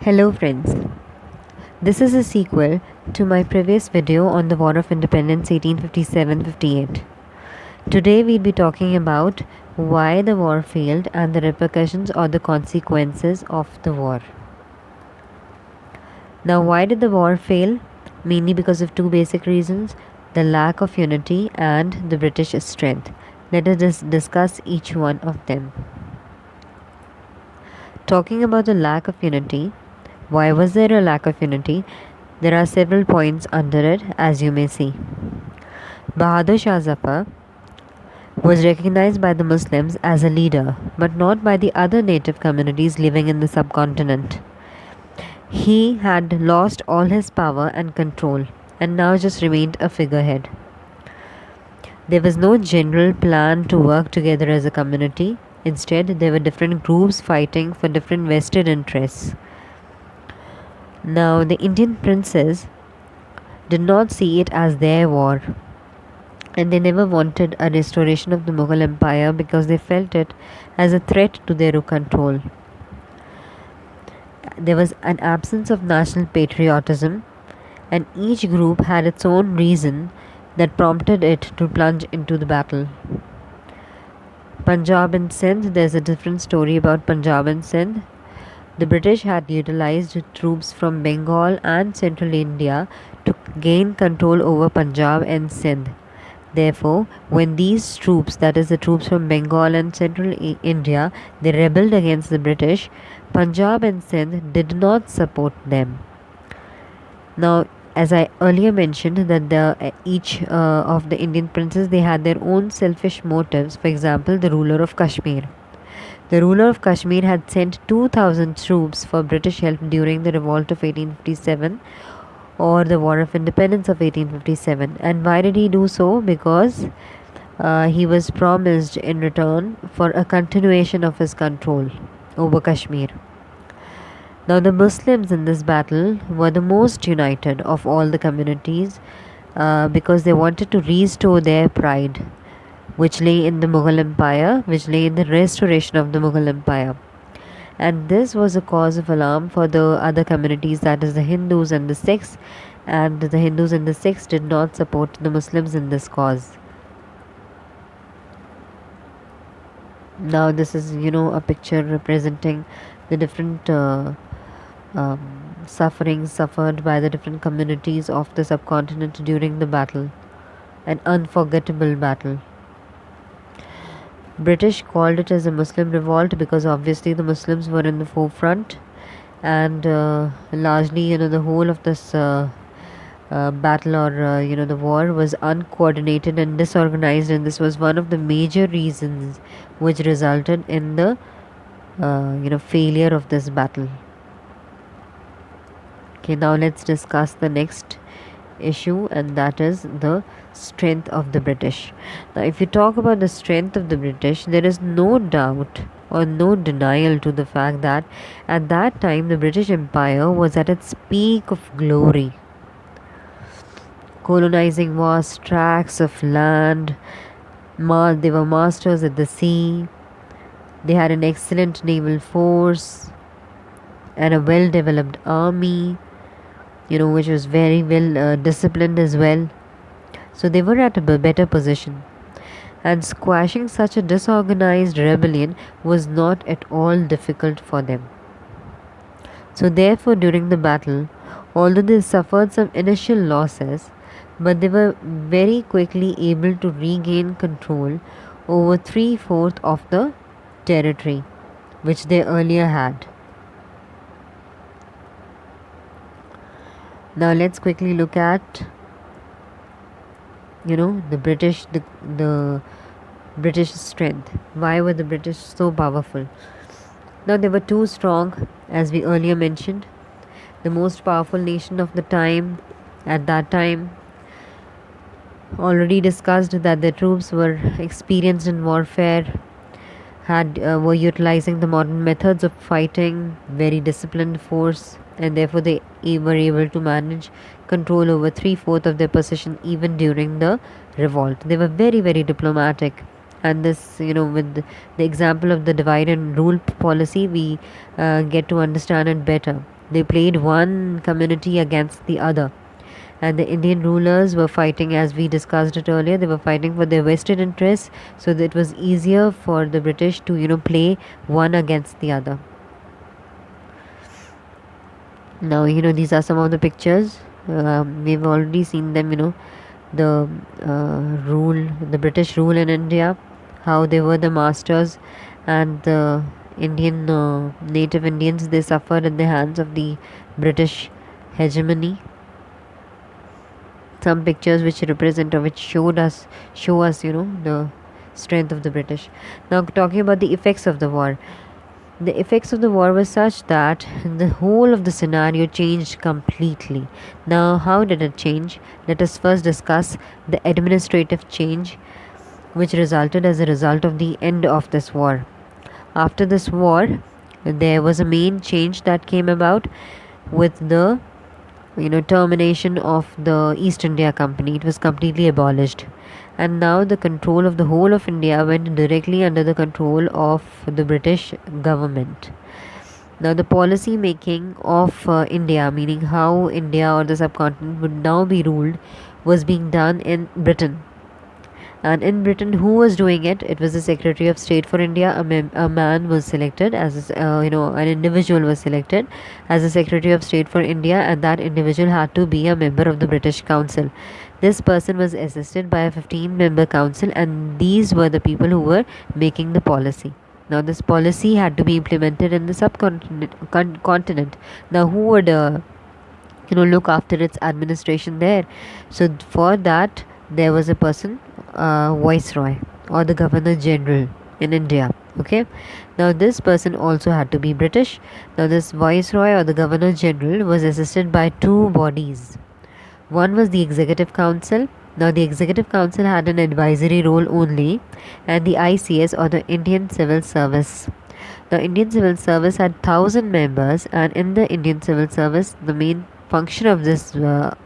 Hello friends, this is a sequel to my previous video on the War of Independence 1857-58. Today we'll be talking about why the war failed and the repercussions or the consequences of the war. Now, why did the war fail? Mainly because of two basic reasons: the lack of unity and the British strength. Let us discuss each one of them. Talking about the lack of unity, why was there a lack of unity? There are several points under it, as you may see. Bahadur Shah Zafar was recognized by the Muslims as a leader, but not by the other native communities living in the subcontinent. He had lost all his power and control and now just remained a figurehead. There was no general plan to work together as a community. Instead, there were different groups fighting for different vested interests. Now, the Indian princes did not see it as their war, and they never wanted a restoration of the Mughal Empire because they felt it as a threat to their control. There was an absence of national patriotism, and each group had its own reason that prompted it to plunge into the battle. Punjab and Sindh, there's a different story about Punjab and Sindh. The British had utilized troops from Bengal and central India to gain control over Punjab and Sindh. Therefore, when these troops, that is the troops from Bengal and central India, they rebelled against the British, Punjab and Sindh did not support them. Now, as I earlier mentioned, that each of the Indian princes, they had their own selfish motives. For example, the ruler of Kashmir. The ruler of Kashmir had sent 2,000 troops for British help during the revolt of 1857 or the War of Independence of 1857. And why did he do so? Because he was promised in return for a continuation of his control over Kashmir. Now, the Muslims in this battle were the most united of all the communities because they wanted to restore their pride, which lay in the Mughal Empire, which lay in the restoration of the Mughal Empire. And this was a cause of alarm for the other communities, that is the Hindus and the Sikhs, and the Hindus and the Sikhs did not support the Muslims in this cause. Now, this is, a picture representing the different sufferings suffered by the different communities of the subcontinent during the battle, an unforgettable battle. British called it as a Muslim revolt because obviously the Muslims were in the forefront, and largely, the whole of this battle or the war was uncoordinated and disorganized, and this was one of the major reasons which resulted in the failure of this battle. Okay, now let's discuss the next issue, and that is the strength of the British. Now, if you talk about the strength of the British, there is no doubt or no denial to the fact that at that time the British Empire was at its peak of glory, colonizing vast tracts of land. They were masters at the sea. They had an excellent naval force and a well developed army, which was very well disciplined as well. So they were at a better position. And squashing such a disorganized rebellion was not at all difficult for them. So therefore, during the battle, although they suffered some initial losses, but they were very quickly able to regain control over 3/4 of the territory which they earlier had. Now let's quickly look at the British strength. Why were the British so powerful? Now, they were too strong, as we earlier mentioned. The most powerful nation of the time, at that time, already discussed that their troops were experienced in warfare, were utilizing the modern methods of fighting, very disciplined force, and therefore they were able to manage control over 3/4 of their possession even during the revolt. They were very, very diplomatic, and this, with the example of the divide and rule policy, we get to understand it better. They played one community against the other. And the Indian rulers were fighting, as we discussed it earlier, they were fighting for their vested interests, so that it was easier for the British to, play one against the other. Now, these are some of the pictures. We've already seen them, the the British rule in India, how they were the masters, and the Indian native Indians, they suffered at the hands of the British hegemony. Some pictures which represent or which show us the strength of the British. Now, talking about the effects of the war. The effects of the war were such that the whole of the scenario changed completely. Now, how did it change? Let us first discuss the administrative change which resulted as a result of the end of this war. After this war, there was a main change that came about with the termination of the East India Company. It was completely abolished, and now the control of the whole of India went directly under the control of the British government. Now, the policy making of India, meaning how India or the subcontinent would now be ruled, was being done in Britain. And in Britain, who was doing it? It was the Secretary of State for India. A man was selected as an individual was selected as the Secretary of State for India, and that individual had to be a member of the British Council. This person was assisted by a 15-member council, and these were the people who were making the policy. Now, this policy had to be implemented in the subcontinent. Now, who would look after its administration there? So, for that, there was a person, Viceroy or the Governor General in India. Okay, now this person also had to be British. Now, this Viceroy or the Governor General was assisted by two bodies. One was the Executive Council. Now, the Executive Council had an advisory role only, and the ICS or the Indian Civil Service. The Indian Civil Service had 1,000 members, and in the Indian Civil Service, the main function of this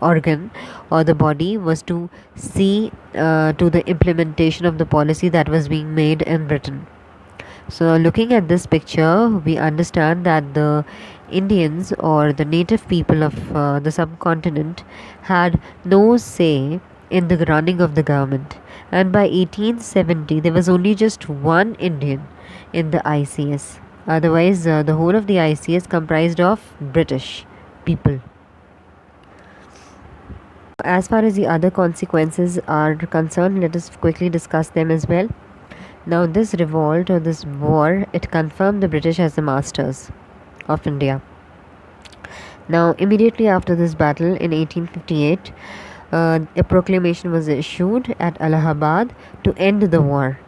organ or the body was to see to the implementation of the policy that was being made in Britain. So, looking at this picture, we understand that the Indians or the native people of the subcontinent had no say in the running of the government. And by 1870, there was only just one Indian in the ICS. Otherwise, the whole of the ICS comprised of British people. As far as the other consequences are concerned, let us quickly discuss them as well. Now, this revolt or this war, it confirmed the British as the masters of India. Now, immediately after this battle in 1858, a proclamation was issued at Allahabad to end the war.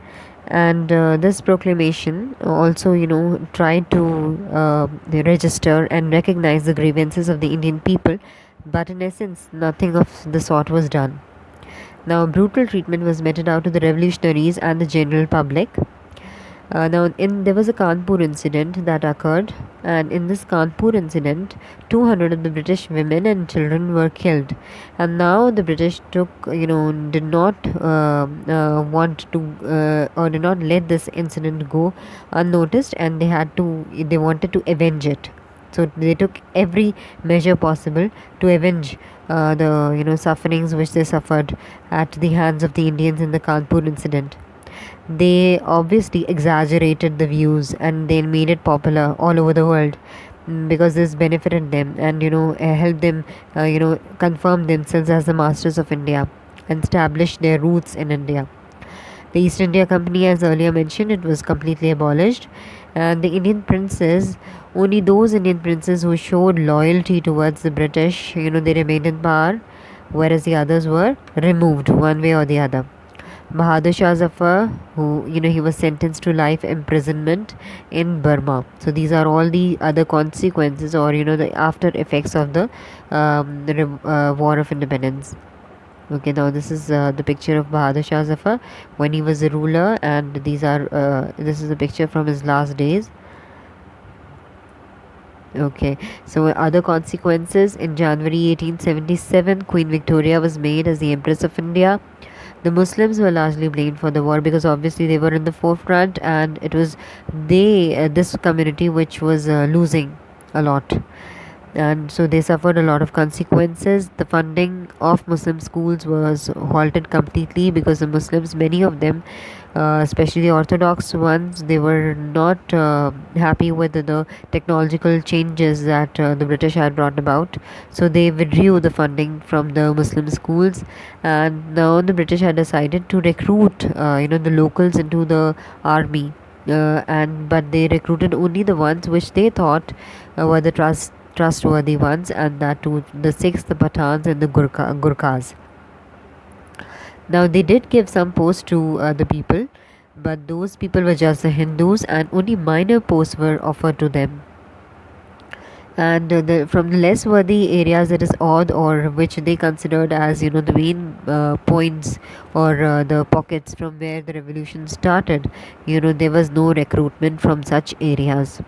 And this proclamation also, tried to register and recognize the grievances of the Indian people, but in essence, nothing of the sort was done. Now, brutal treatment was meted out to the revolutionaries and the general public. There was a Kanpur incident that occurred, and in this Kanpur incident, 200 of the British women and children were killed. And now the British did not want to or did not let this incident go unnoticed, and they wanted to avenge it. So they took every measure possible to avenge the sufferings which they suffered at the hands of the Indians in the Kanpur incident. They obviously exaggerated the views and they made it popular all over the world, because this benefited them and helped them confirm themselves as the masters of India and establish their roots in India. The East India Company, as earlier mentioned, it was completely abolished, and the Indian princes, only those Indian princes who showed loyalty towards the British, they remained in power, whereas the others were removed one way or the other. Bahadur Shah Zafar, who he was sentenced to life imprisonment in Burma. So these are all the other consequences, or the after effects of the War of Independence. Okay, now this is the picture of Bahadur Shah Zafar when he was a ruler, and this is a picture from his last days. Okay, so other consequences: in January 1877, Queen Victoria was made as the Empress of India. The Muslims were largely blamed for the war because obviously they were in the forefront, and it was this community which was losing a lot. and so they suffered a lot of consequences. The funding of Muslim schools was halted completely because the Muslims, many of them, especially the Orthodox ones, they were not happy with the technological changes that the British had brought about. So they withdrew the funding from the Muslim schools, and now the British had decided to recruit, the locals into the army. And but they recruited only the ones which they thought were the trustworthy ones, and that too the Sikhs, the Pathans, and the Gurkhas. Now they did give some posts to the people, but those people were just the Hindus, and only minor posts were offered to them. And from the less worthy areas, that is odd, or which they considered as the main points, or the pockets from where the revolution started, there was no recruitment from such areas.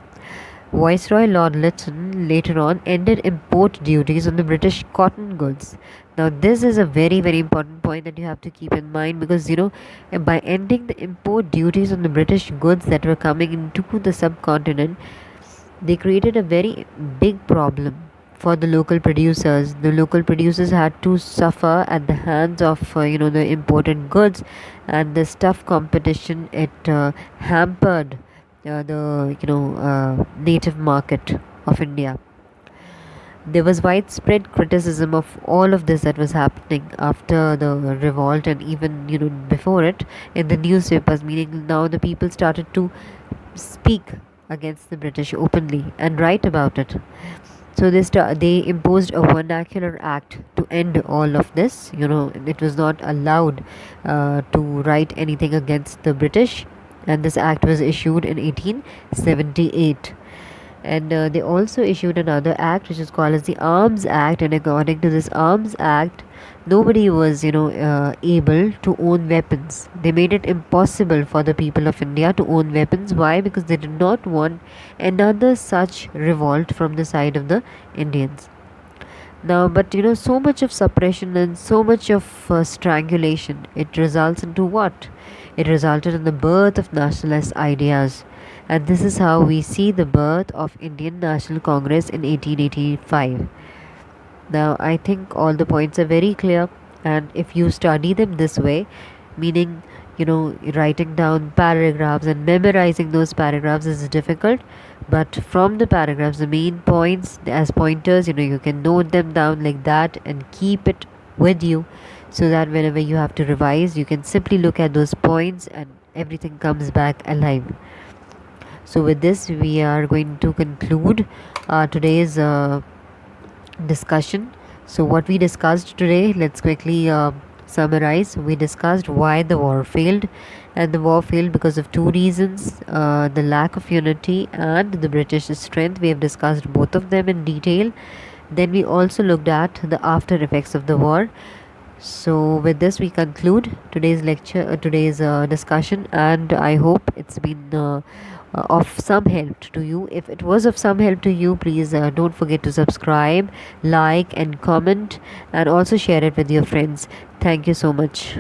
Viceroy Lord Lytton later on ended import duties on the British cotton goods. Now, this is a very, very important point that you have to keep in mind, because by ending the import duties on the British goods that were coming into the subcontinent, they created a very big problem for the local producers. The local producers had to suffer at the hands of the imported goods, and this tough competition, it hampered the native market of India. There was widespread criticism of all of this that was happening after the revolt, and even before it, in the newspapers, meaning now the people started to speak against the British openly and write about it. So they imposed a vernacular act to end all of this. It was not allowed to write anything against the British, and this act was issued in 1878. And they also issued another act which is called as the Arms Act, and according to this Arms Act, nobody was able to own weapons. They made it impossible for the people of India to own weapons. Why? Because they did not want another such revolt from the side of the Indians. Now, but so much of suppression and so much of strangulation, it results into what? It resulted in the birth of nationalist ideas, and this is how we see the birth of Indian National Congress in 1885. Now, I think all the points are very clear, and if you study them this way, meaning writing down paragraphs and memorizing those paragraphs is difficult, but from the paragraphs, the main points as pointers, you can note them down like that and keep it with you, so that whenever you have to revise, you can simply look at those points and everything comes back alive. So with this, we are going to conclude today's discussion. So what we discussed today, let's quickly summarize. We discussed why the war failed, and the war failed because of two reasons: the lack of unity and the British strength. We have discussed both of them in detail. Then we also looked at the after effects of the war. So with this, we conclude today's lecture, today's discussion, and I hope it's been of some help to you. If it was of some help to you, please don't forget to subscribe, like, and comment, and also share it with your friends. Thank you so much.